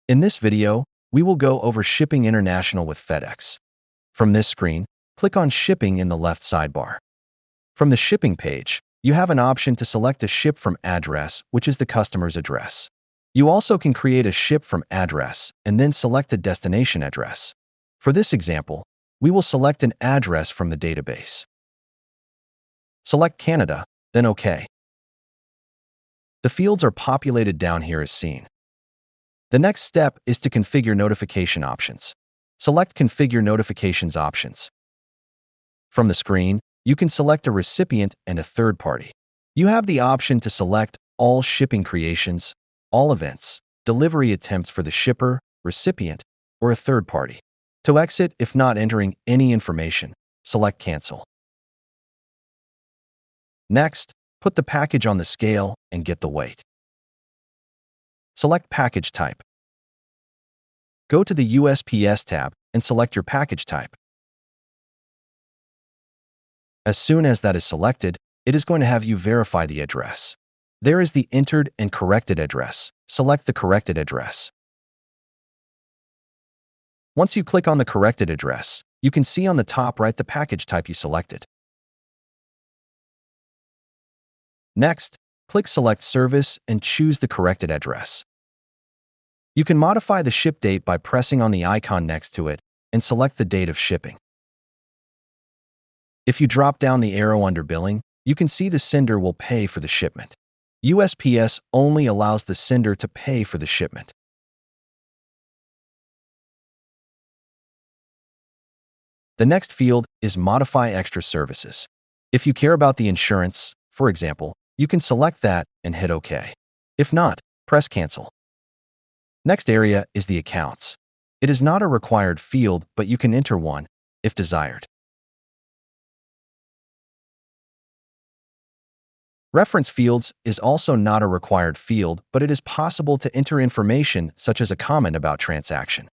In this video, we will go over shipping international with FedEx. From this screen, click on Shipping in the left sidebar. From the shipping page, you have an option to select a ship from address, which is the customer's address. You also can create a ship from address and then select a destination address. For this example, we will select an address from the database. Select Canada, then OK. The fields are populated down here as seen. The next step is to configure notification options. Select Configure Notifications options. From the screen, you can select a recipient and a third party. You have the option to select all shipping creations, all events, delivery attempts for the shipper, recipient, or a third party. To exit if not entering any information, select Cancel. Next, put the package on the scale and get the weight. Select Package Type. Go to the USPS tab and select your package type. As soon as that is selected, it is going to have you verify the address. There is the entered and corrected address. Select the corrected address. Once you click on the corrected address, you can see on the top right the package type you selected. Next, click Select Service and choose the corrected address. You can modify the ship date by pressing on the icon next to it and select the date of shipping. If you drop down the arrow under Billing, you can see the sender will pay for the shipment. USPS only allows the sender to pay for the shipment. The next field is Modify Extra Services. If you care about the insurance, for example, you can select that and hit OK. If not, press Cancel. Next area is the accounts. It is not a required field, but you can enter one if desired. Reference fields is also not a required field, but it is possible to enter information such as a comment about transaction.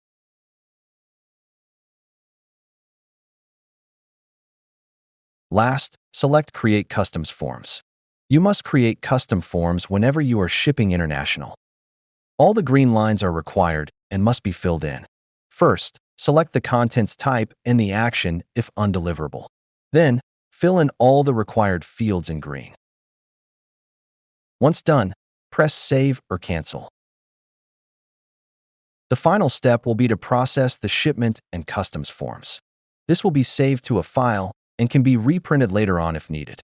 Last, select Create Customs Forms. You must create custom forms whenever you are shipping international. All the green lines are required and must be filled in. First, select the contents type and the action if undeliverable. Then, fill in all the required fields in green. Once done, press Save or Cancel. The final step will be to process the shipment and customs forms. This will be saved to a file and can be reprinted later on if needed.